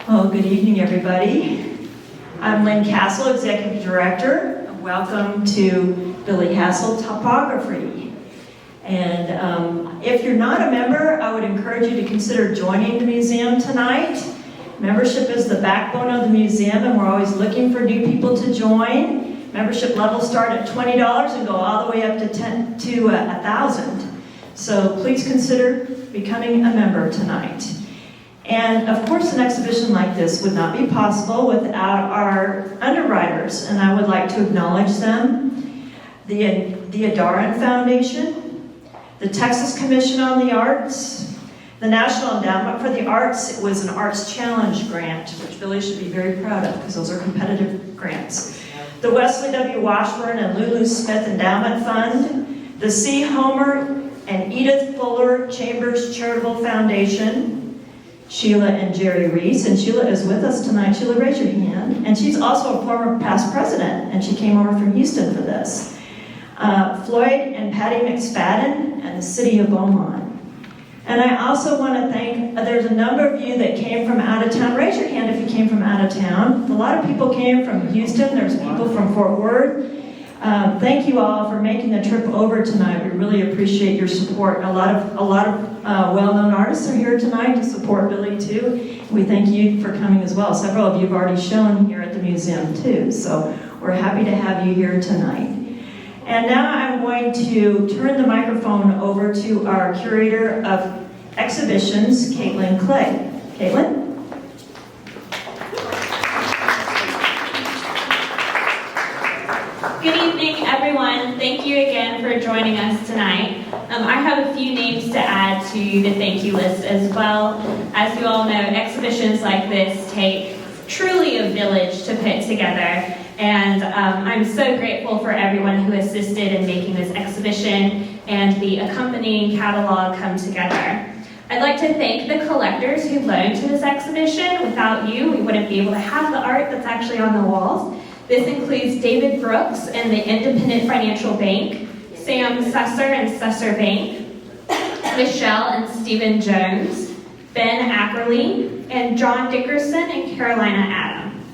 Well, good evening, everybody. I'm Lynn Hassell, Executive Director. Welcome to Billy Hassell Topography. And if you're not a member, I would encourage you to consider joining the museum tonight. Membership is the backbone of the museum, and we're always looking for new people to join. Membership levels start at $20 and go all the way up to $1,000. So please consider becoming a member tonight. And of course, an exhibition like this would not be possible without our underwriters, and I would like to acknowledge them. The Adaran Foundation, the Texas Commission on the Arts, the National Endowment for the Arts. It was an Arts Challenge grant, which Billy should be very proud of because those are competitive grants. The Wesley W. Washburn and Lulu Smith Endowment Fund, the C. Homer and Edith Fuller Chambers Charitable Foundation, Sheila and Jerry Reese, and Sheila is with us tonight. Sheila, raise your hand. And she's also a former past president, and she came over from Houston for this. Floyd and Patty McSpadden, and the city of Beaumont. And I also want to thank, there's a number of you that came from out of town. Raise your hand if you came from out of town. A lot of people came from Houston. There's people from Fort Worth. Thank you all for making the trip over tonight. We really appreciate your support. A lot of well-known artists are here tonight to support Billy too. We thank you for coming as well. Several of you have already shown here at the museum too, so we're happy to have you here tonight. And now I'm going to turn the microphone over to our curator of exhibitions, Caitlin Clay. Caitlin? Good evening, everyone. Thank you again for joining us tonight. I have a few names to add to the thank you list as well. As you all know, exhibitions like this take truly a village to put together, and I'm so grateful for everyone who assisted in making this exhibition and the accompanying catalog come together. I'd like to thank the collectors who loaned to this exhibition. Without you, we wouldn't be able to have the art that's actually on the walls. This includes David Brooks and the Independent Financial Bank, Sam Susser and Susser Bank, Michelle and Stephen Jones, Ben Ackerley, and John Dickerson and Carolina Adam.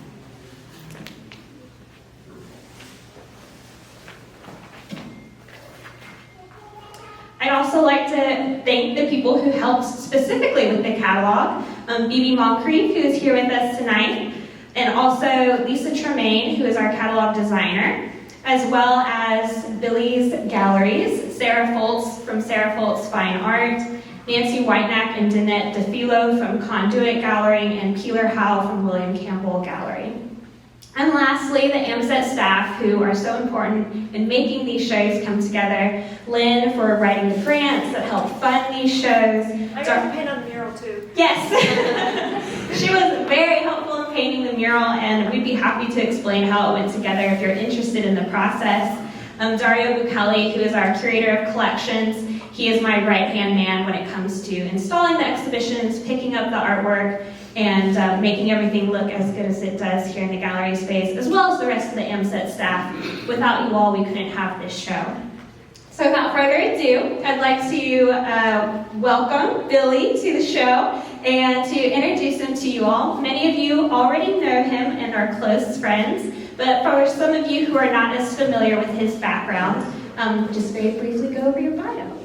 I'd also like to thank the people who helped specifically with the catalog. Bibi Moncrief, who is here with us tonight, and also Lisa Tremaine, who is our catalog designer, as well as Billy's Galleries, Sarah Foltz from Sarah Foltz Fine Art, Nancy Whitenack and Danette DeFilo from Conduit Gallery, and Peeler Howe from William Campbell Gallery. And lastly, the AMSET staff, who are so important in making these shows come together. Lynn for writing the grants that help fund these shows. I got to paint on the mural too. Yes. She was very helpful in painting the mural, and we'd be happy to explain how it went together if you're interested in the process. Dario Bucali, who is our curator of collections, he is my right-hand man when it comes to installing the exhibitions, picking up the artwork, and making everything look as good as it does here in the gallery space, as well as the rest of the AMSET staff. Without you all, we couldn't have this show. So without further ado, I'd like to welcome Billy to the show and to introduce him to you all. Many of you already know him and are close friends, but for some of you who are not as familiar with his background, just very briefly go over your bio.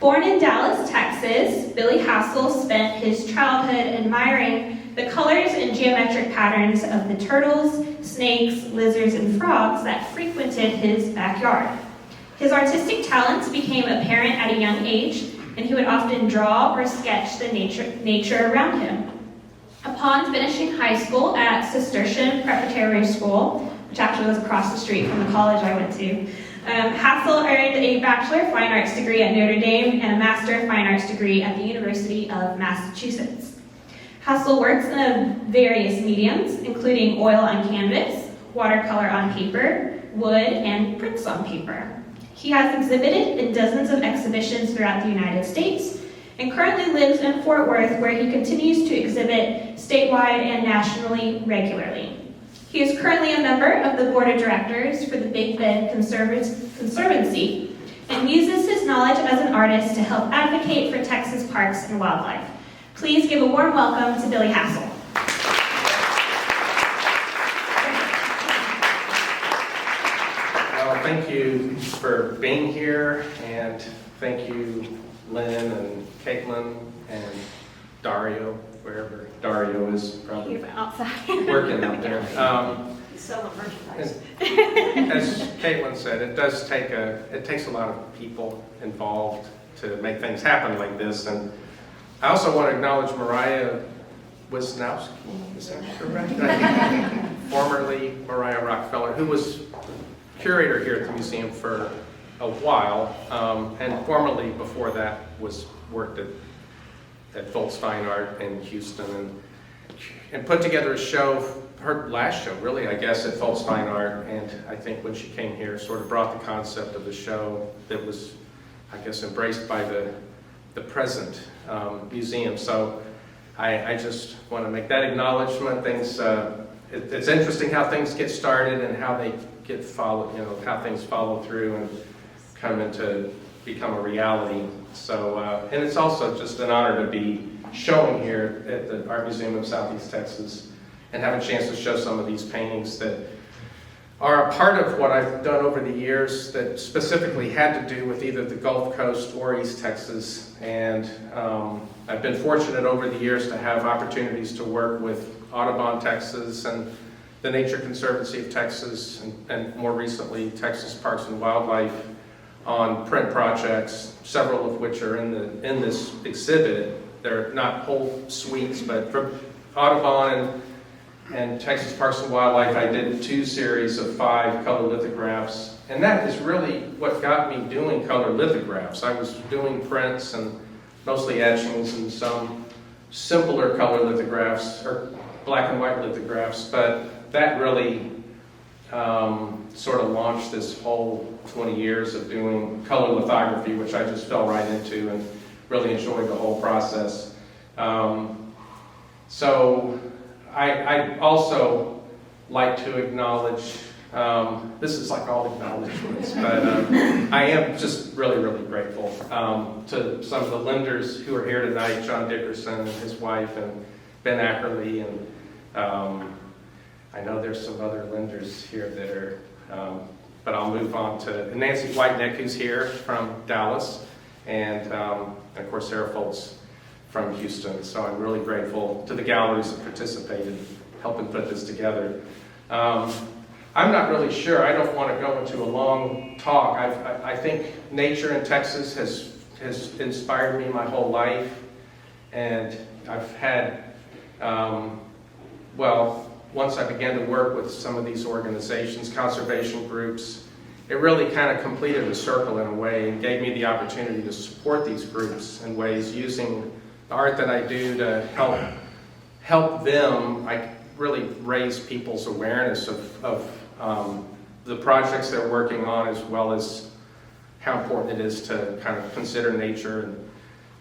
Born in Dallas, Texas, Billy Hassell spent his childhood admiring the colors and geometric patterns of the turtles, snakes, lizards, and frogs that frequented his backyard. His artistic talents became apparent at a young age, and he would often draw or sketch the nature around him. Upon finishing high school at Cistercian Preparatory School, which actually was across the street from the college I went to, Hassell earned a Bachelor of Fine Arts degree at Notre Dame and a Master of Fine Arts degree at the University of Massachusetts. Hassell works in various mediums, including oil on canvas, watercolor on paper, wood, and prints on paper. He has exhibited in dozens of exhibitions throughout the United States and currently lives in Fort Worth, where he continues to exhibit statewide and nationally regularly. He is currently a member of the board of directors for the Big Bend Conservancy and uses his knowledge as an artist to help advocate for Texas parks and wildlife. Please give a warm welcome to Billy Hassell. Well, thank you for being here, and thank you, Lynn and Caitlin and Dario, wherever Dario is, probably Here outside. working out there. Selling merchandise. As Caitlin said, it takes a lot of people involved to make things happen like this. And I also want to acknowledge Mariah Wisnowski, is that correct? Formerly Mariah Rockefeller, who was curator here at the museum for a while, and formerly before that worked at Volz Fine Art in Houston, and put together a show, her last show really, I guess, at Volz Fine Art. And I think when she came here, sort of brought the concept of the show that was, I guess, embraced by the present museum. So I just want to make that acknowledgement. It's interesting how things get started and how they get followed, how things follow through and come into become a reality. So, and it's also just an honor to be showing here at the Art Museum of Southeast Texas and have a chance to show some of these paintings that are a part of what I've done over the years that specifically had to do with either the Gulf Coast or East Texas. And I've been fortunate over the years to have opportunities to work with Audubon, Texas, and the Nature Conservancy of Texas, and more recently, Texas Parks and Wildlife on print projects, several of which are in this exhibit. They're not whole suites, but from Audubon and Texas Parks and Wildlife, I did 2 series of 5 color lithographs. And that is really what got me doing color lithographs. I was doing prints and mostly etchings and some simpler color lithographs, or black and white lithographs, but that really sort of launched this whole 20 years of doing color lithography, which I just fell right into and really enjoyed the whole process. So I also like to acknowledge, this is like all acknowledgements, but I am just really, really grateful to some of the lenders who are here tonight, John Dickerson and his wife, and Ben Ackerley, and I know there's some other lenders here that are, but I'll move on to Nancy Whiteneck, who's here from Dallas, and of course Sarah Foltz from Houston. So I'm really grateful to the galleries that participated helping put this together. I'm not really sure. I don't want to go into a long talk. I think nature in Texas has inspired me my whole life, and I've had, once I began to work with some of these organizations, conservation groups, it really kind of completed a circle in a way and gave me the opportunity to support these groups in ways using the art that I do to help them. I really raise people's awareness of the projects they're working on, as well as how important it is to kind of consider nature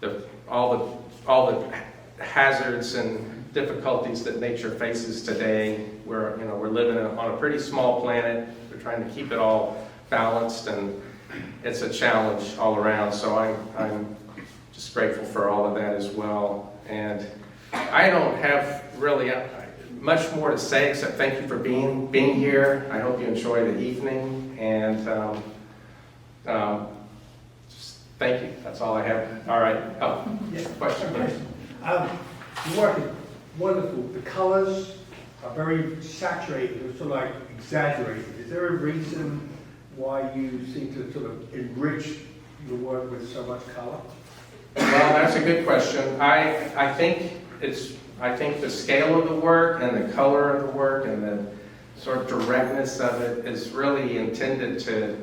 and all the hazards and difficulties that nature faces today. We're living on a pretty small planet. We're trying to keep it all balanced, and it's a challenge all around. So I'm just grateful for all of that as well. And I don't have really much more to say except thank you for being here. I hope you enjoy the evening, and just thank you. That's all I have. All right. Oh, yeah, question, please. The work is wonderful. The colors are very saturated, or sort of like exaggerated. Is there a reason why you seem to sort of enrich your work with so much color? Well, that's a good question. I think the scale of the work and the color of the work and the sort of directness of it is really intended to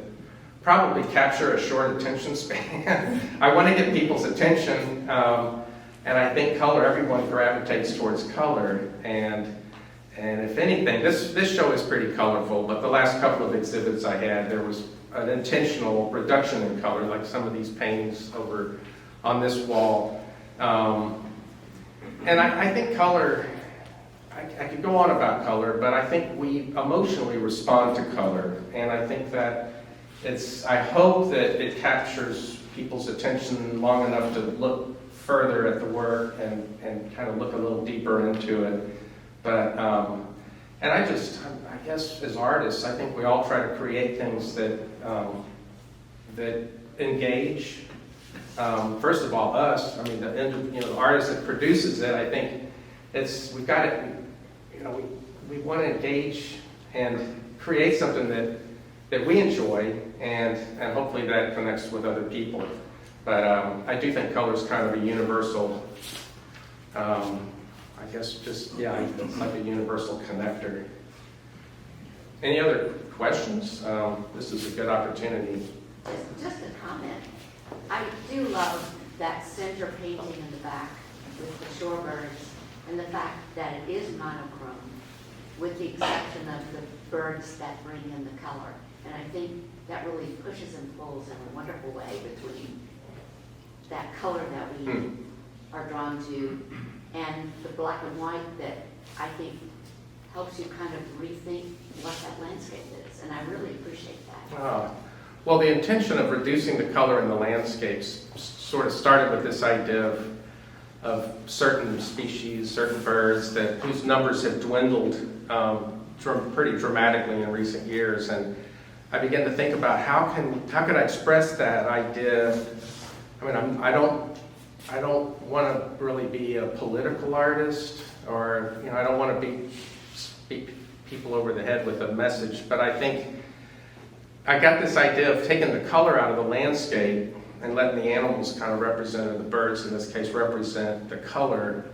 probably capture a short attention span. I want to get people's attention, and I think color, everyone gravitates towards color, and if anything, this show is pretty colorful, but the last couple of exhibits I had, there was an intentional reduction in color, like some of these paintings over on this wall. And I think color, I could go on about color, but I think we emotionally respond to color, and I think that I hope that it captures people's attention long enough to look further at the work and kind of look a little deeper into it. But, and I guess as artists, I think we all try to create things that, that engage, first of all, us. I mean, the artist that produces it, I think we've got it, we want to engage and create something that we enjoy, and hopefully that connects with other people. But I do think color is kind of a universal, I guess just, it's like a universal connector. Any other questions? This is a good opportunity. Just a comment. I do love that center painting in the back with the shorebirds and the fact that it is monochrome, with the exception of the birds that bring in the color. And I think that really pushes and pulls in a wonderful way between that color that we are drawn to and the black and white that I think helps you kind of rethink what that landscape is. And I really appreciate that. Well, the intention of reducing the color in the landscapes sort of started with this idea of certain species, certain birds whose numbers have dwindled pretty dramatically in recent years, and I began to think about how could I express that idea. I mean, I don't want to really be a political artist, or I don't want to beat people over the head with a message, but I think I got this idea of taking the color out of the landscape and letting the animals kind of represent, or the birds in this case represent the color.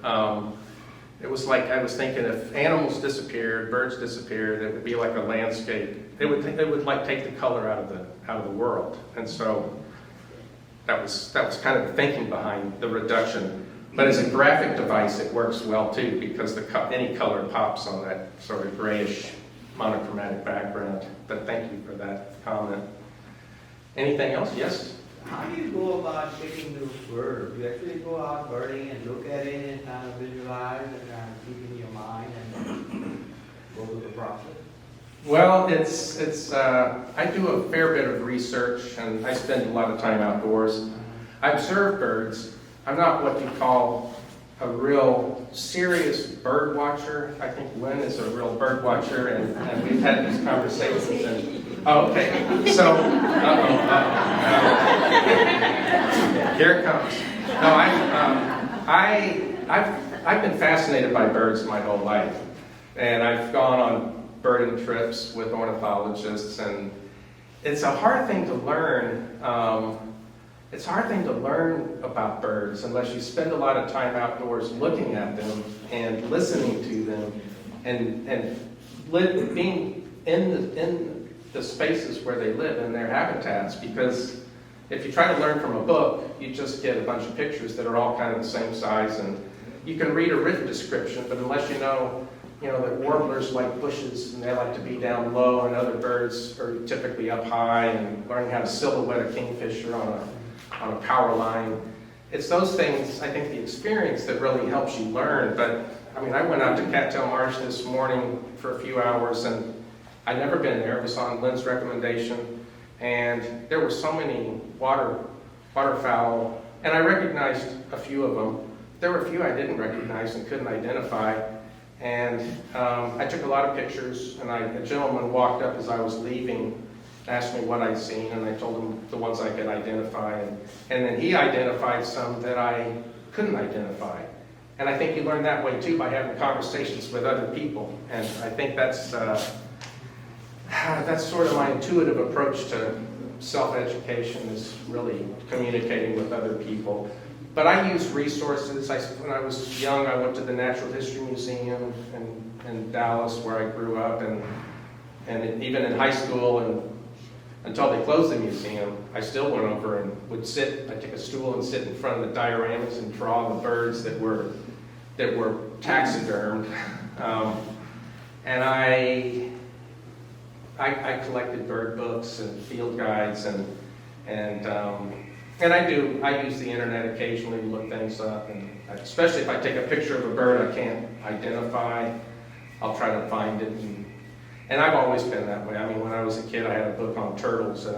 It was like I was thinking if animals disappeared, birds disappeared, it would be like a landscape. It would like take the color out of the world. And so that was kind of the thinking behind the reduction. But as a graphic device, it works well too, because any color pops on that sort of grayish monochromatic background. But thank you for that comment. Anything else? Yes? How do you go about picking those birds? You actually go out birding and look at it and kind of visualize and kind of keep in your mind and then go through the process? Well, I do a fair bit of research, and I spend a lot of time outdoors. I observe birds. I'm not what you call a real serious bird watcher. I think Lynn is a real bird watcher, and we've had these conversations. Okay, so, here it comes. No, I've been fascinated by birds my whole life, and I've gone on birding trips with ornithologists, and it's a hard thing to learn. It's a hard thing to learn about birds unless you spend a lot of time outdoors looking at them and listening to them, and being in the spaces where they live, in their habitats. Because if you try to learn from a book, you just get a bunch of pictures that are all kind of the same size, and you can read a written description, but unless you know that warblers like bushes and they like to be down low, and other birds are typically up high, and learning how to silhouette a kingfisher on a power line. It's those things, I think, the experience that really helps you learn. But I mean, I went out to Cattail Marsh this morning for a few hours, and I'd never been there. It was on Lynn's recommendation, and there were so many waterfowl, and I recognized a few of them. There were a few I didn't recognize and couldn't identify. And I took a lot of pictures, and a gentleman walked up as I was leaving, asked me what I'd seen, and I told him the ones I could identify. And then he identified some that I couldn't identify. And I think you learn that way too, by having conversations with other people. And I think that's sort of my intuitive approach to self-education, is really communicating with other people. But I use resources. When I was young, I went to the Natural History Museum in Dallas, where I grew up, and even in high school, and until they closed the museum, I still went over and would sit. I'd take a stool and sit in front of the dioramas and draw the birds that were taxidermed. And I collected bird books and field guides, and I use the internet occasionally to look things up, and especially if I take a picture of a bird I can't identify, I'll try to find it. And I've always been that way. I mean, when I was a kid, I had a book on turtles, and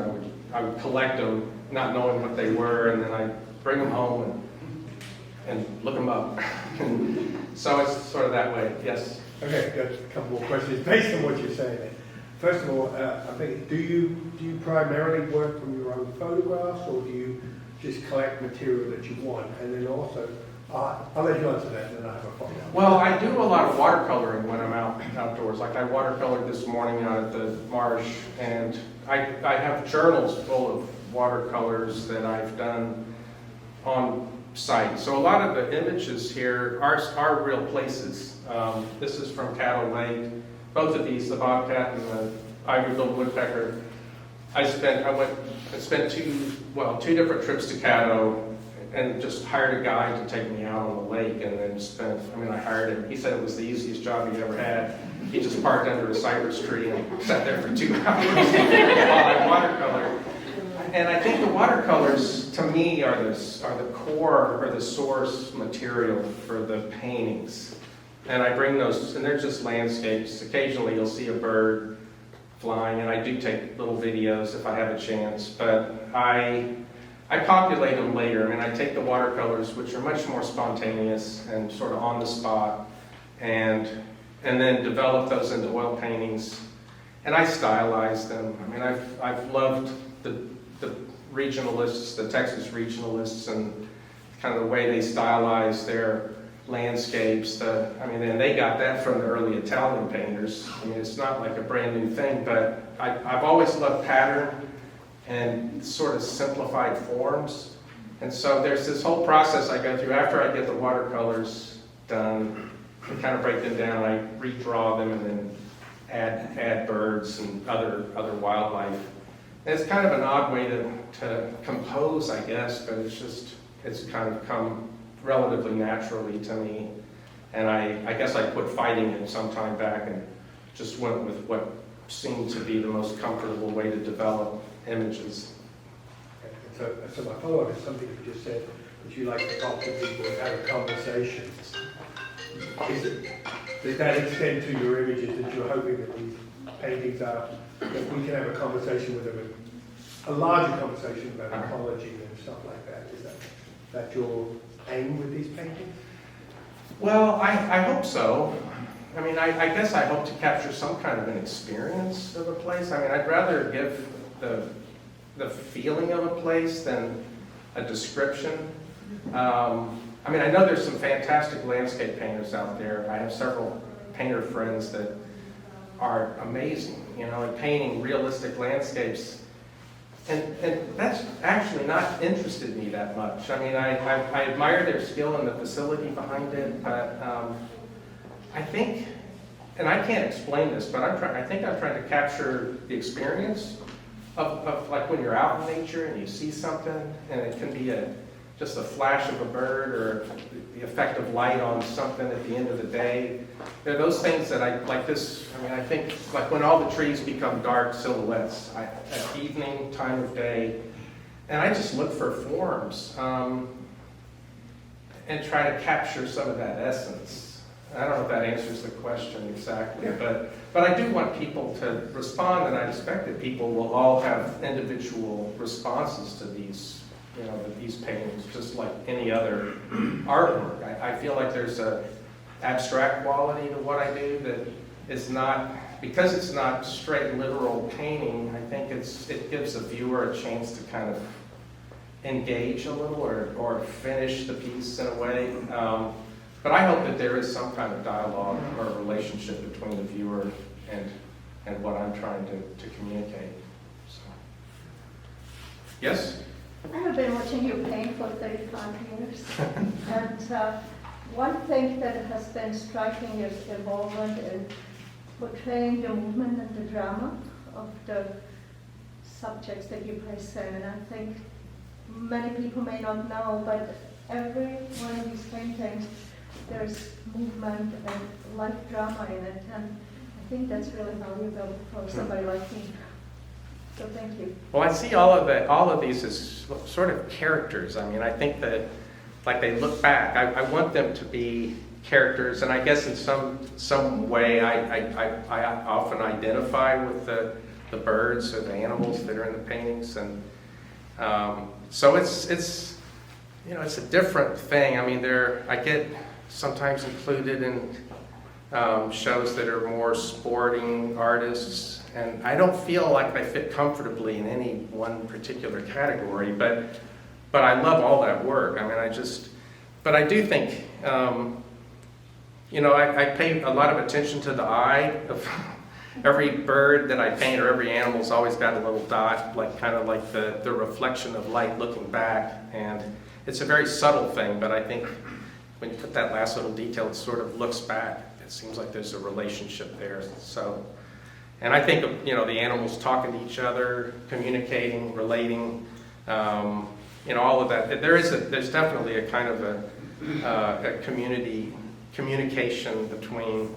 I would collect them, not knowing what they were, and then I'd bring them home and and look them up. So it's sort of that way, yes. Okay, got a couple more questions based on what you're saying there. First of all, I think, do you primarily work from your own photographs, or do you just collect material that you want? And then also, I'll let you answer that, and then I have a follow-up. Well, I do a lot of watercoloring when I'm outdoors. Like I watercolored this morning out at the marsh, and I have journals full of watercolors that I've done on site. So a lot of the images here are real places. This is from Cattle Lake. Both of these, the bobcat and the ivory-billed woodpecker, I spent two different trips to Caddo and just hired a guy to take me out on the lake, and then I hired him. He said it was the easiest job he ever had. He just parked under a cypress tree and sat there for 2 hours while I watercolored. And I think the watercolors, to me, are the core or the source material for the paintings. And I bring those, and they're just landscapes. Occasionally you'll see a bird flying, and I do take little videos if I have a chance, but I populate them later. I take the watercolors, which are much more spontaneous and sort of on the spot, and then develop those into oil paintings, and I stylize them. I've loved the regionalists, the Texas regionalists, and kind of the way they stylize their landscapes. And they got that from the early Italian painters. It's not like a brand new thing, but I've always loved pattern and sort of simplified forms. And so there's this whole process I go through after I get the watercolors done, and kind of break them down. I redraw them and then add birds and other wildlife. And it's kind of an odd way to compose, I guess, but it's kind of come relatively naturally to me. And I guess I quit fighting it some time back and just went with what seemed to be the most comfortable way to develop images. So my follow-up is something you just said, that you like to talk to people and have a conversation. Does that extend to your images, that you're hoping that these paintings are, that we can have a conversation with them, a larger conversation about ecology and stuff like that? Is that your aim with these paintings? Well, I hope so. I guess I hope to capture some kind of an experience of a place. I'd rather give the feeling of a place than a description. I know there's some fantastic landscape painters out there. I have several painter friends that are amazing, at painting realistic landscapes. And that's actually not interested me that much. I admire their skill and the facility behind it, but I think, and I can't explain this, but I think I'm trying to capture the experience of like when you're out in nature and you see something, and it can be just a flash of a bird or the effect of light on something at the end of the day. There are those things that I think like when all the trees become dark silhouettes at evening, time of day, and I just look for forms and try to capture some of that essence. I don't know if that answers the question exactly, but I do want people to respond, and I expect that people will all have individual responses to these paintings, just like any other artwork. I feel like there's a abstract quality to what I do that is not, because it's not straight literal painting, I think it gives the viewer a chance to kind of engage a little or finish the piece in a way. But I hope that there is some kind of dialogue or relationship between the viewer and what I'm trying to communicate. So. Yes? I have been watching you paint for 35 years, and one thing that has been striking is involvement in portraying the movement and the drama of the subjects that you place in. And I think many people may not know, but every one of these paintings, there's movement and life drama in it, and I think that's really valuable for somebody like me. So thank you. Well, I see all of these as sort of characters. I think that, like, they look back. I want them to be characters, and I guess in some way I often identify with the birds or the animals that are in the paintings, and so it's it's a different thing. I mean, I get sometimes included in shows that are more sporting artists, and I don't feel like I fit comfortably in any one particular category, but I love all that work. I mean, but I do think, I pay a lot of attention to the eye of every bird that I paint, or every animal's always got a little dot, like kind of like the reflection of light looking back, and it's a very subtle thing, but I think when you put that last little detail, it sort of looks back. It seems like there's a relationship there. So, and I think of, the animals talking to each other, communicating, relating, all of that. There's definitely a kind of a communication between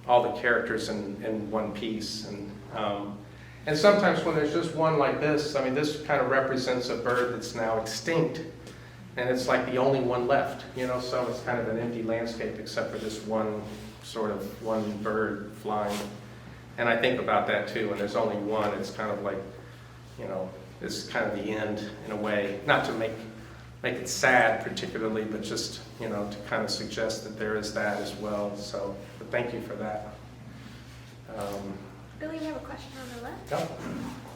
all the characters in one piece. And sometimes when there's just one like this, I mean, this kind of represents a bird that's now extinct. And it's like the only one left, so it's kind of an empty landscape except for this one bird flying. And I think about that too, when there's only one, it's kind of like, it's kind of the end in a way. Not to make it sad particularly, but just, to kind of suggest that there is that as well. So, but thank you for that. Billy, we have a question on the left. No?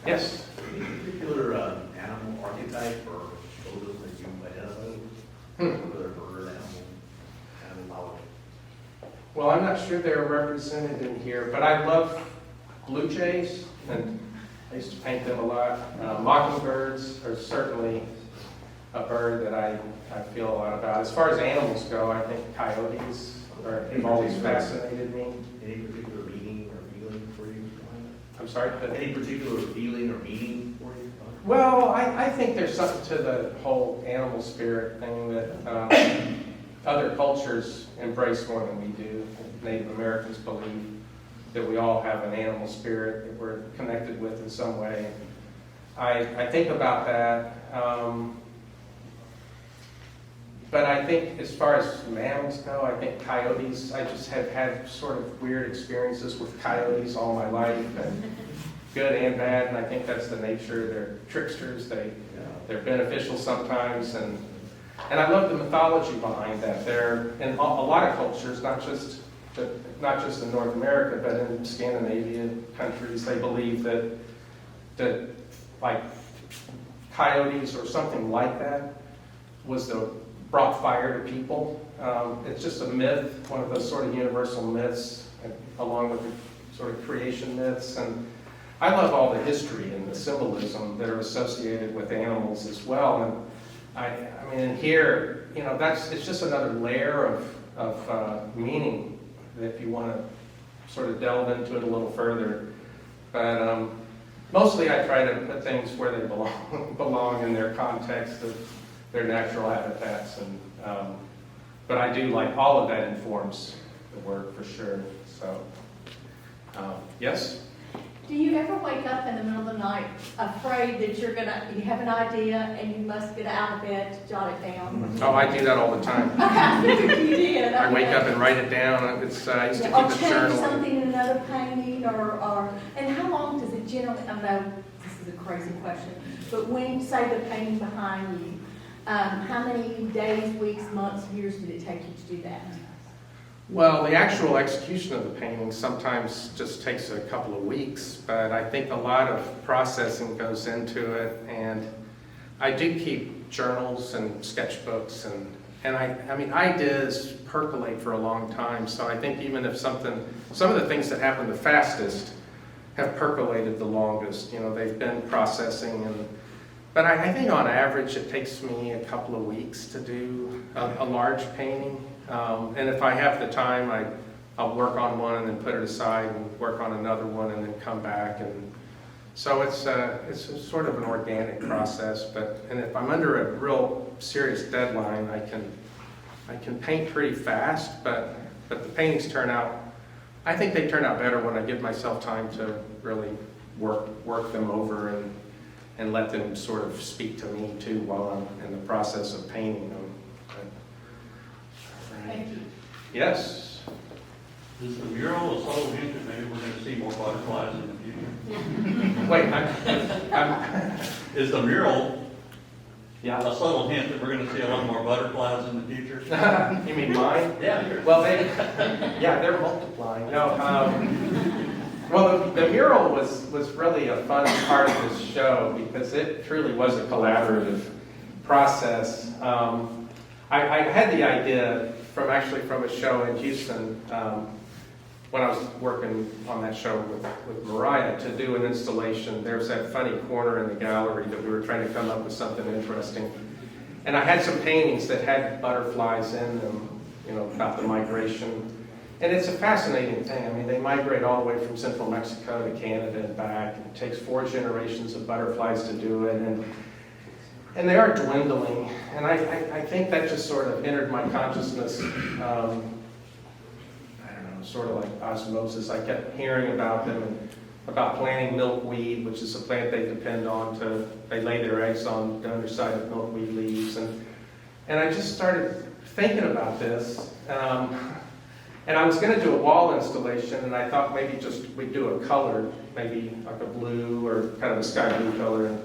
Yes? Any particular animal archetype or photos that you identify with? Whether bird, animal knowledge? Well, I'm not sure they're represented in here, but I love blue jays, and I used to paint them a lot. Mockingbirds are certainly a bird that I feel a lot about. As far as animals go, I think coyotes have always fascinated me. Any particular meaning or feeling for you behind I'm sorry? that? Any particular feeling or meaning for you? Well, I think there's something to the whole animal spirit thing that other cultures embrace more than we do. Native Americans believe that we all have an animal spirit that we're connected with in some way. I think about that. But I think as far as mammals go, I think coyotes, I just have had sort of weird experiences with coyotes all my life, and good and bad, and I think that's the nature. They're tricksters, they're beneficial sometimes, and I love the mythology behind that. They're in a lot of cultures, not just in North America, but in Scandinavian countries, they believe that like coyotes or something like that brought fire to people. It's just a myth, one of those sort of universal myths, along with the sort of creation myths. And I love all the history and the symbolism that are associated with animals as well. And I mean, in here, it's just another layer of meaning if you want to sort of delve into it a little further. But mostly I try to put things where they belong in their context of their natural habitats, and but I do like all of that informs the work for sure. So, yes? Do you ever wake up in the middle of the night afraid that you have an idea and you must get out of bed to jot it down? Oh, I do that all the time. I figured you did. I wake up and write it down. I used to keep Or a change journal. something in another painting, and how long does it generally, I know this is a crazy question, but when you say the painting behind you, how many days, weeks, months, years did it take you to do that? Well, the actual execution of the painting sometimes just takes a couple of weeks, but I think a lot of processing goes into it, and I do keep journals and sketchbooks, and I mean, ideas percolate for a long time, so I think even if some of the things that happen the fastest have percolated the longest, they've been processing, but I think on average it takes me a couple of weeks to do a large painting. And if I have the time, I'll work on one and then put it aside and work on another one and then come back. And so it's sort of an organic process. And if I'm under a real serious deadline, I can paint pretty fast. But the paintings I think they turn out better when I give myself time to really work them over and let them sort of speak to me too while I'm in the process of painting them. Thank you. Yes. Is the mural a subtle hint that maybe we're going to see more butterflies in the future? Wait, Is the mural Yeah. A subtle hint that we're gonna see a lot more butterflies in the future. You mean mine? Yeah, yours. Well, yeah, they're multiplying. No, well, the mural was really a fun part of this show because it truly was a collaborative process. I had the idea from a show in Houston when I was working on that show with Mariah to do an installation. There's that funny corner in the gallery that we were trying to come up with something interesting. And I had some paintings that had butterflies in them, you know, about the migration. And it's a fascinating thing. I mean, they migrate all the way from central Mexico to Canada and back. It takes 4 generations of butterflies to do it. And they are dwindling. And I think that just sort of entered my consciousness, sort of like osmosis. I kept hearing about them and about planting milkweed, which is a plant they depend on they lay their eggs on the underside of milkweed leaves. And I just started thinking about this. And I was going to do a wall installation, and I thought maybe just we'd do a color, maybe like a blue or kind of a sky blue color.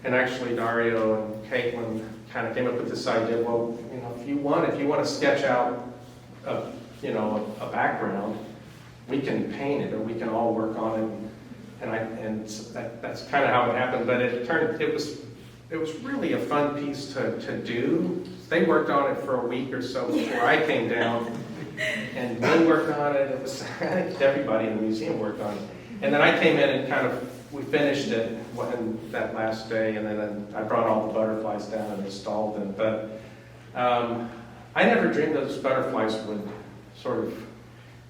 And actually Dario and Caitlin kind of came up with this idea, well, you know, if you want to sketch out a background, we can paint it, or we can all work on it, and that's kind of how it happened. But it was really a fun piece to do. They worked on it for a week or so before I came down, and Lynn worked on it. It was, I think everybody in the museum worked on it, and then I came in and we finished it that last day, and then I brought all the butterflies down and installed them. But I never dreamed those butterflies would sort of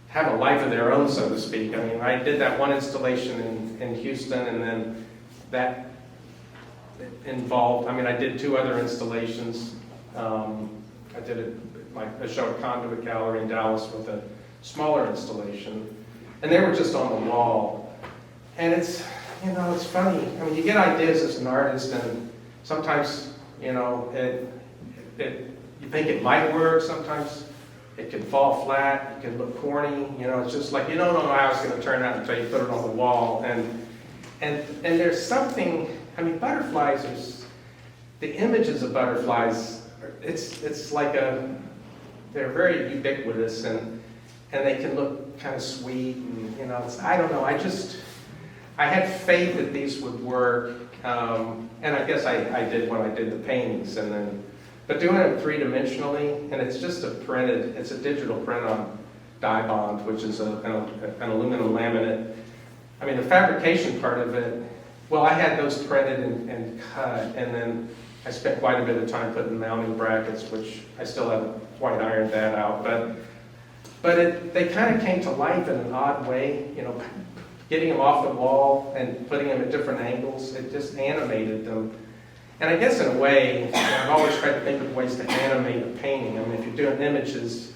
have a life of their own, so to speak. I mean, I did that one installation in Houston, and then that involved, I did 2 other installations. I did a show at Conduit Gallery in Dallas with a smaller installation, and they were just on the wall. And it's funny. I mean, you get ideas as an artist, and sometimes, you think it might work, sometimes it can fall flat, it can look corny, it's just like, you don't know how it's going to turn out until you put it on the wall. And there's something, butterflies, the images of butterflies, it's like they're very ubiquitous, and they can look kind of sweet, and I don't know, I had faith that these would work, and I guess I did when I did the paintings, but doing it 3-dimensionally, and it's just it's a digital print on dye bond, which is an aluminum laminate. The fabrication part of it, well, I had those printed and cut, and then I spent quite a bit of time putting mounting brackets, which I still haven't quite ironed that out, but they kind of came to life in an odd way, getting them off the wall and putting them at different angles, it just animated them. And I guess in a way, I've always tried to think of ways to animate a painting. If you're doing images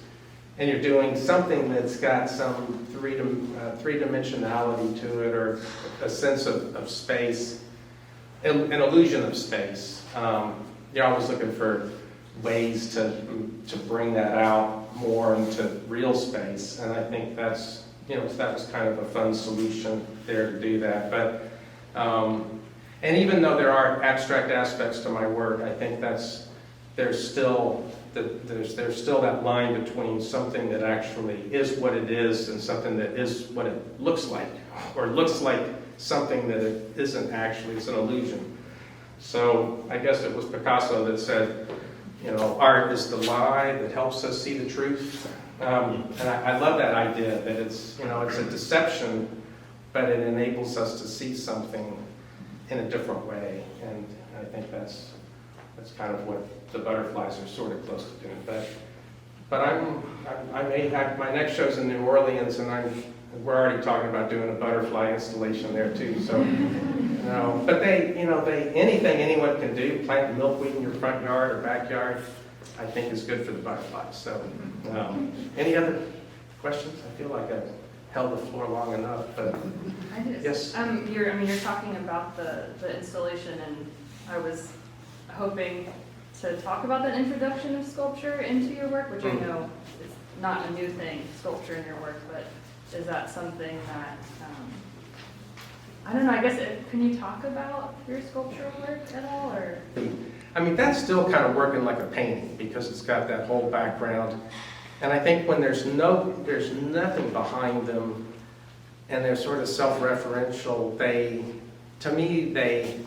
and you're doing something that's got some three-dimensionality to it, or a sense of space, an illusion of space, you're always looking for ways to bring that out more into real space. And I think that was kind of a fun solution there to do that. But and even though there are abstract aspects to my work, I think there's still that line between something that actually is what it is and something that is what it looks like, or looks like something that it isn't actually. It's an illusion. So I guess it was Picasso that said, art is the lie that helps us see the truth. And I love that idea that it's a deception, but it enables us to see something in a different way, and I think that's kind of what the butterflies are sort of close to doing. But I may have, my next show's in New Orleans, and we're already talking about doing a butterfly installation there too. So, but anything anyone can do, plant milkweed in your front yard or backyard, I think is good for the butterflies. So, any other questions? I feel like I've held the floor long enough, but yes. You're talking about the installation, and I was hoping to talk about the introduction of sculpture into your work, which I know is not a new thing, sculpture in your work, but is that something that, I don't know, I guess, can you talk about your sculptural work at all, or? I mean, that's still kind of working like a painting because it's got that whole background. And I think when there's nothing behind them and they're sort of self-referential, to me, they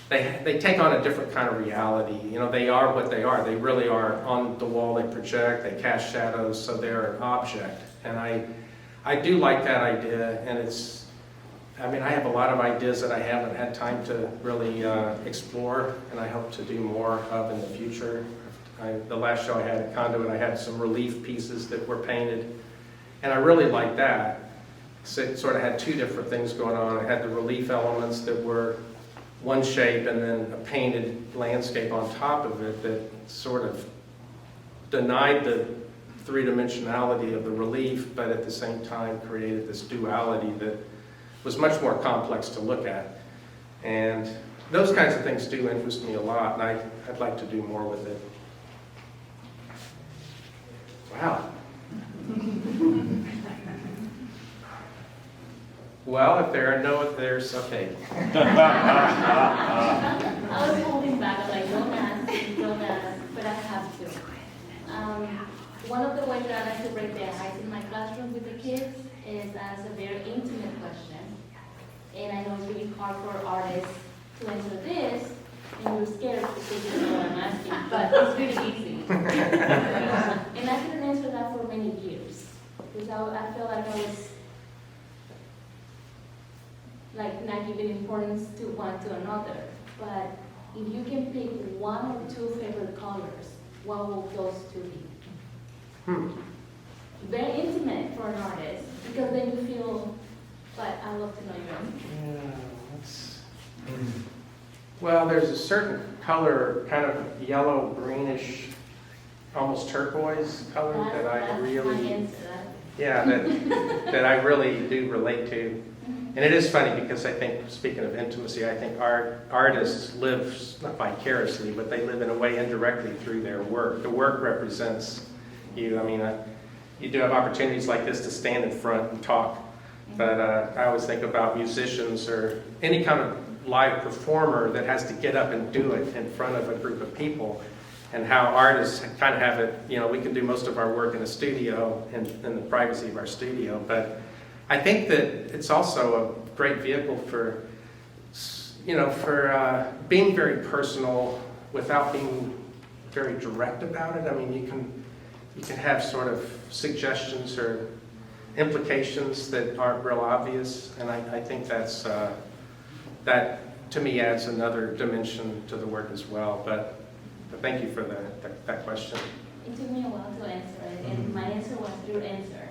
take on a different kind of reality. You know, they are what they are. They really are on the wall, they project, they cast shadows, so they're an object. And I do like that idea, and I have a lot of ideas that I haven't had time to really explore, and I hope to do more of in the future. The last show I had at Conduit, I had some relief pieces that were painted, and I really liked that. So it sort of had two different things going on. I had the relief elements that were one shape and then a painted landscape on top of it that sort of denied the three-dimensionality of the relief, but at the same time created this duality that was much more complex to look at. And those kinds of things do interest me a lot, and I'd like to do more with it. Wow. Well, if there are no, there's, okay. I was holding back, like, don't ask, but I have to. One of the ways that I like to break the ice in my classroom with the kids is as a very intimate question. And I know it's really hard for artists to answer this, and you're scared because you know what I'm asking, but it's really easy. And I couldn't answer that for many years, because I feel like I was like not giving importance to one to another. But if you can pick one or two favorite colors, what will those two be? Very intimate for an artist, because then you feel, but I love to know yours. Yeah, well, there's a certain color, kind of yellow, greenish, almost turquoise color that I really, yeah, that I really do relate to. And it is funny because I think, speaking of intimacy, I think artists live not vicariously, but they live in a way indirectly through their work. The work represents you. I mean, you do have opportunities like this to stand in front and talk, but I always think about musicians or any kind of live performer that has to get up and do it in front of a group of people, and how artists kind of have it, you know, we can do most of our work in a studio, in the privacy of our studio, but I think that it's also a great vehicle for, you know, for being very personal without being very direct about it. I mean, you can have sort of suggestions or implications that aren't real obvious, and I think that to me adds another dimension to the work as well. But thank you for that question. It took me a while to answer it, and my answer was your answer.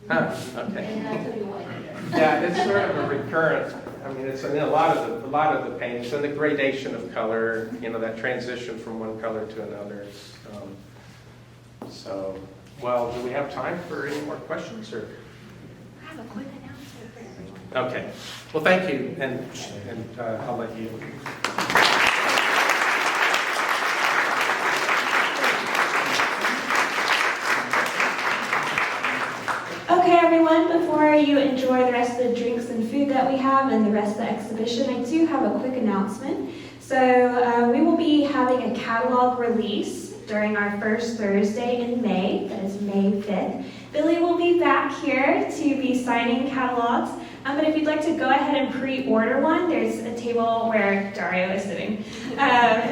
Huh, okay. And I'll tell you why later. Yeah, it's sort of a recurrent. I mean, it's in a lot of the paintings, and the gradation of color. You know, that transition from one color to another. So, well, do we have time for any more questions, or? I have a quick announcement for everyone. Okay. Well, thank you, and I'll let you. Okay, everyone, before you enjoy the rest of the drinks and food that we have and the rest of the exhibition, I do have a quick announcement. So we will be having a catalog release during our first Thursday in May, that is May 5th. Billy will be back here to be signing catalogs, but if you'd like to go ahead and pre-order one, there's a table where Dario is sitting,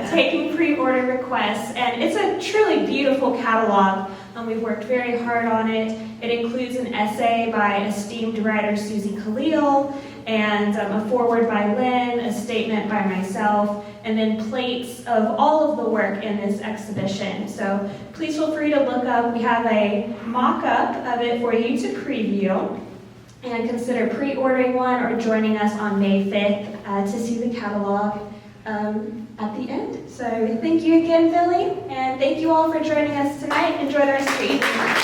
taking pre-order requests, and it's a truly beautiful catalog. We've worked very hard on it. It includes an essay by esteemed writer Susie Khalil, and a foreword by Lynn, a statement by myself, and then plates of all of the work in this exhibition. So please feel free to look up. We have a mock-up of it for you to preview, and consider pre-ordering one or joining us on May 5th to see the catalog at the end. So thank you again, Billy, and thank you all for joining us tonight. Enjoy the rest of your evening.